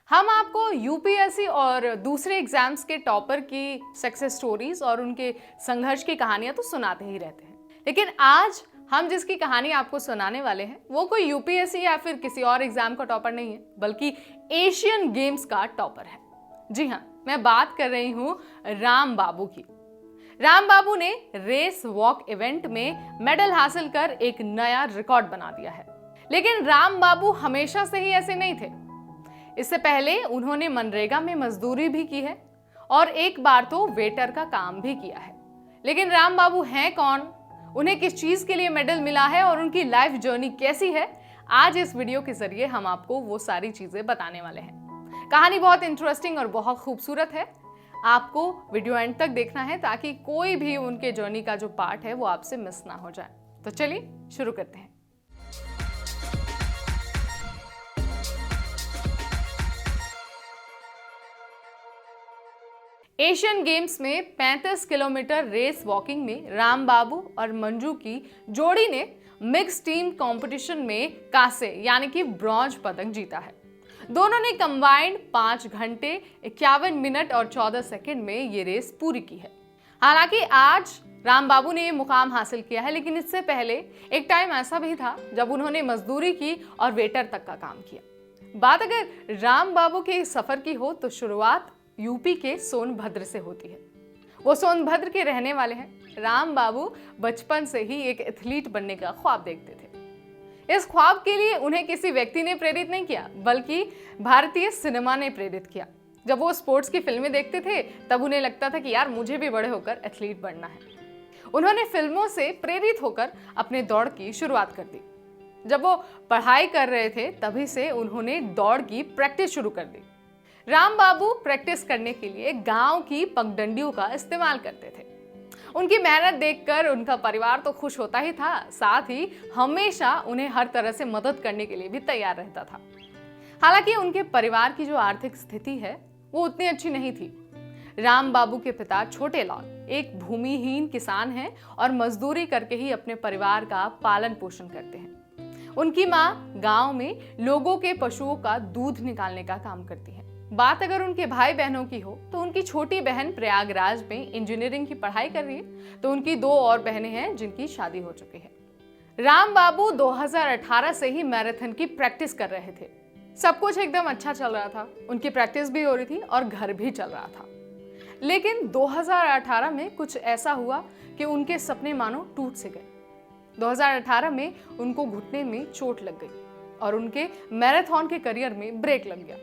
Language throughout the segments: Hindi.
हम आपको यूपीएससी और दूसरे एग्जाम्स के टॉपर की सक्सेस स्टोरीज और उनके संघर्ष की कहानियां तो सुनाते ही रहते हैं, लेकिन आज हम जिसकी कहानी आपको सुनाने वाले हैं वो कोई यूपीएससी या फिर किसी और एग्जाम का टॉपर नहीं है, बल्कि एशियन गेम्स का टॉपर है। जी हाँ, मैं बात कर रही हूँ राम बाबू की। राम बाबू ने रेस वॉक इवेंट में मेडल हासिल कर एक नया रिकॉर्ड बना दिया है। लेकिन राम बाबू हमेशा से ही ऐसे नहीं थे। इससे पहले उन्होंने मनरेगा में मजदूरी भी की है और एक बार तो वेटर का काम भी किया है। लेकिन राम बाबू हैं कौन, उन्हें किस चीज के लिए मेडल मिला है और उनकी लाइफ जर्नी कैसी है, आज इस वीडियो के जरिए हम आपको वो सारी चीजें बताने वाले हैं। कहानी बहुत इंटरेस्टिंग और बहुत खूबसूरत है। आपको वीडियो एंड तक देखना है ताकि कोई भी उनके जर्नी का जो पार्ट है वो आपसे मिस ना हो जाए। तो चलिए शुरू करते हैं। एशियन गेम्स में 35 किलोमीटर रेस वॉकिंग में राम बाबू और मंजू की जोड़ी ने मिक्स टीम कंपटीशन में कांसे यानी कि ब्रॉन्ज पदक जीता है। दोनों ने कंबाइंड 5 घंटे 51 मिनट और 14 सेकंड में ये रेस पूरी की है। हालांकि आज राम बाबू ने ये मुकाम हासिल किया है, लेकिन इससे पहले एक टाइम ऐसा भी था जब उन्होंने मजदूरी की और वेटर तक का काम किया। बात अगर राम बाबू के सफर की हो तो शुरुआत यूपी के सोनभद्र से होती है। वो सोनभद्र के रहने वाले हैं। राम बाबू बचपन से ही एक एथलीट बनने का ख्वाब देखते थे। इस ख्वाब के लिए उन्हें किसी व्यक्ति ने प्रेरित नहीं किया, बल्कि भारतीय सिनेमा ने प्रेरित किया। जब वो स्पोर्ट्स की फिल्में देखते थे तब उन्हें लगता था कि यार मुझे भी बड़े होकर एथलीट बनना है। उन्होंने फिल्मों से प्रेरित होकर अपने दौड़ की शुरुआत कर दी। जब वो पढ़ाई कर रहे थे तभी से उन्होंने दौड़ की प्रैक्टिस शुरू कर दी। राम बाबू प्रैक्टिस करने के लिए गांव की पगडंडियों का इस्तेमाल करते थे। उनकी मेहनत देखकर उनका परिवार तो खुश होता ही था, साथ ही हमेशा उन्हें हर तरह से मदद करने के लिए भी तैयार रहता था। हालांकि उनके परिवार की जो आर्थिक स्थिति है वो उतनी अच्छी नहीं थी। राम बाबू के पिता छोटे लाल एक भूमिहीन किसान हैं और मजदूरी करके ही अपने परिवार का पालन पोषण करते हैं। उनकी माँ गांव में लोगों के पशुओं का दूध निकालने का काम करती है। बात अगर उनके भाई बहनों की हो तो उनकी छोटी बहन प्रयागराज में इंजीनियरिंग की पढ़ाई कर रही है, तो उनकी 2 और बहनें हैं जिनकी शादी हो चुकी है। राम बाबू 2018 से ही मैराथन की प्रैक्टिस कर रहे थे। सब कुछ एकदम अच्छा चल रहा था, उनकी प्रैक्टिस भी हो रही थी और घर भी चल रहा था। लेकिन 2018 में कुछ ऐसा हुआ कि उनके सपने मानो टूट से गए। 2018 में उनको घुटने में चोट लग गई और उनके मैराथन के करियर में ब्रेक लग गया।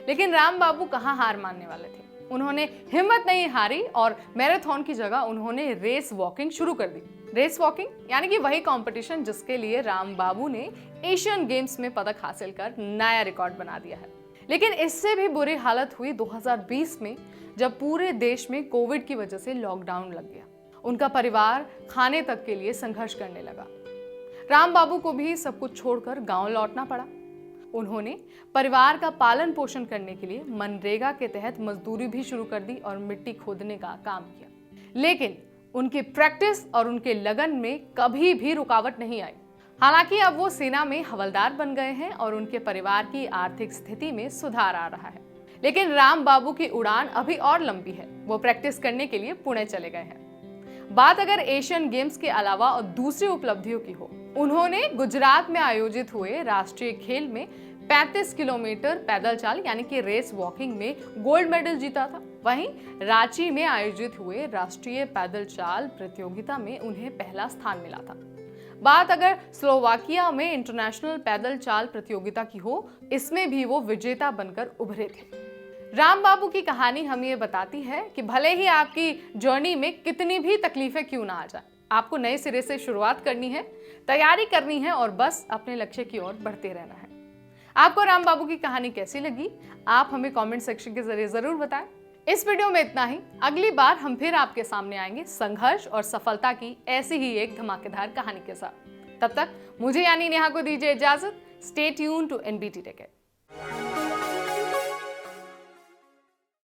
लेकिन राम बाबू कहाँ हार मानने वाले थे। उन्होंने हिम्मत नहीं हारी और मैराथन की जगह उन्होंने रेस वॉकिंग शुरू कर दी। रेस वॉकिंग यानी कि वही कंपटीशन जिसके लिए राम बाबू ने एशियन गेम्स में पदक हासिल कर नया रिकॉर्ड बना दिया है। लेकिन इससे भी बुरी हालत हुई 2020 में, जब पूरे देश में कोविड की वजह से लॉकडाउन लग गया। उनका परिवार खाने तक के लिए संघर्ष करने लगा। राम बाबू को भी सब कुछ छोड़कर गाँव लौटना पड़ा। उन्होंने परिवार का पालन पोषण करने के लिए मनरेगा के तहत मजदूरी भी शुरू कर दी और मिट्टी खोदने का काम किया। लेकिन उनकी प्रैक्टिस और उनके लगन में कभी भी रुकावट नहीं आई। हालांकि अब वो सेना में हवलदार बन गए हैं और उनके परिवार की आर्थिक स्थिति में सुधार आ रहा है। लेकिन राम बाबू की उड़ान अभी और लंबी है। वो प्रैक्टिस करने के लिए पुणे चले गए हैं। बात अगर एशियन गेम्स के अलावा और दूसरी उपलब्धियों की हो, उन्होंने गुजरात में आयोजित हुए राष्ट्रीय खेल में 35 किलोमीटर पैदल चाल यानी कि रेस वॉकिंग में गोल्ड मेडल जीता था। वहीं रांची में आयोजित हुए राष्ट्रीय पैदल चाल प्रतियोगिता में उन्हें पहला स्थान मिला था। बात अगर स्लोवाकिया में इंटरनेशनल पैदल चाल प्रतियोगिता की हो, इसमें भी वो विजेता बनकर उभरे थे। राम बाबू की कहानी हमें ये बताती है कि भले ही आपकी जर्नी में कितनी भी तकलीफें क्यों ना आ जाए, आपको नए सिरे से शुरुआत करनी है, तैयारी करनी है और बस अपने लक्ष्य की ओर बढ़ते रहना है। आपको राम बाबू की कहानी कैसी लगी, आप हमें कमेंट सेक्शन के जरिए जरूर बताएं। इस वीडियो में इतना ही। अगली बार हम फिर आपके सामने आएंगे संघर्ष और सफलता की ऐसी ही एक धमाकेदार कहानी के साथ। तब तक मुझे यानी नेहा को दीजिए इजाजत। Stay tune to NBT take.